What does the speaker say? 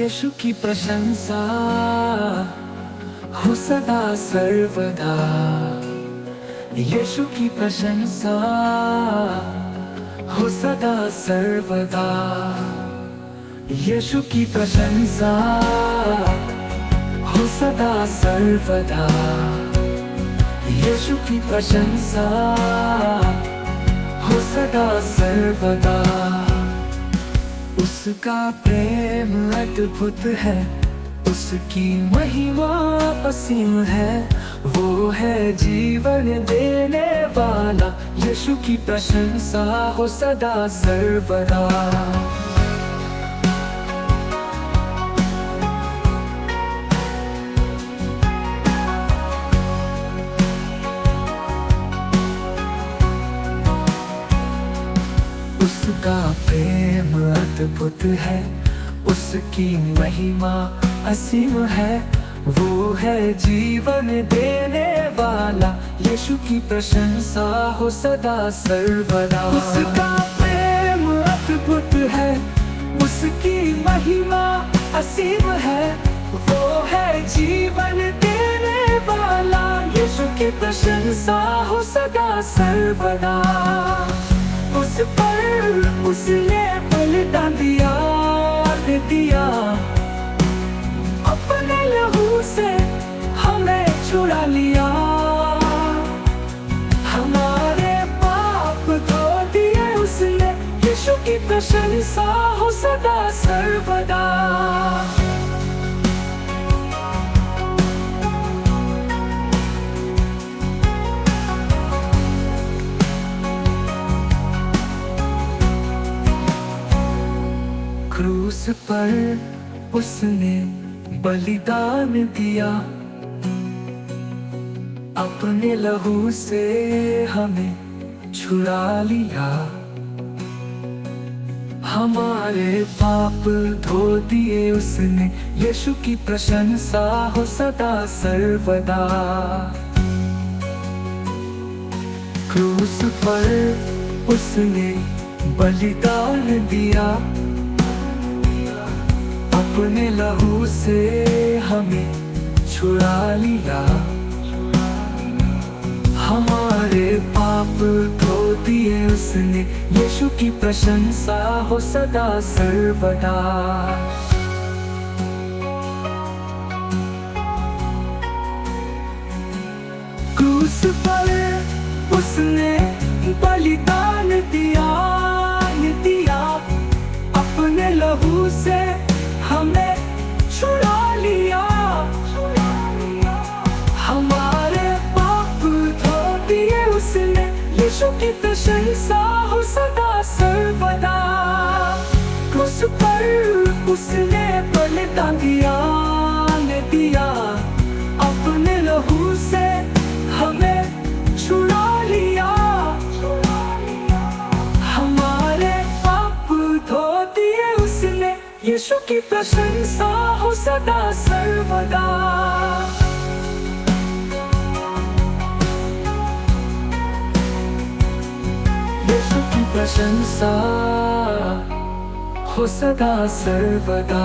यीशु की प्रशंसा हो सदा सर्वदा। यीशु की प्रशंसा हो सदा सर्वदा। यीशु की प्रशंसा हो सदा सर्वदा। यीशु की प्रशंसा हो सदा सर्वदा। उसका प्रेम अद्भुत है, उसकी महिमा असीम है। वो है जीवन देने वाला, यीशु की प्रशंसा हो सदा सर्वदा। उसका प्रेम अद्भुत है, उसकी महिमा असीम है। वो है जीवन देने वाला, यीशु की प्रशंसा हो सदा सर्वदा। उसका प्रेम अद्भुत है, उसकी महिमा असीम है। वो है जीवन देने वाला, यीशु की प्रशंसा हो सदा सर्वदा। उस पर उसने बलिदान दिया, अपने लहू से हमें छुड़ा लिया। हमारे पाप धो दिए उसने, यीशु की प्रशंसा हो सदा सर्वदा। क्रूस पर उसने बलिदान दिया, अपने लहू से हमें छुड़ा लिया। हमारे पाप धो दिए उसने, यीशु की प्रशंसा हो सदा सर्वदा। क्रूस पर उसने बलिदान दिया, अपने लहू से हमें छुड़ा लिया। हमारे पाप धो दिए उसने, यीशु की प्रशंसा हो सदा सर्वदा। क्रूस पर उसने बलिदान दिया, अपने लहू से हमें छुड़ा लिया। हमारे पाप धो दिए उसने, यीशु की प्रशंसा हो सदा सर्वदा। क्रूस पर उसने बलिदान दिया, अपने लहू से हमें छुड़ा लिया। हमारे पाप धो दिए उसने, यीशु की प्रशंसा हो सदा सर्वदा। यीशु की प्रशंसा हो सदा सर्वदा।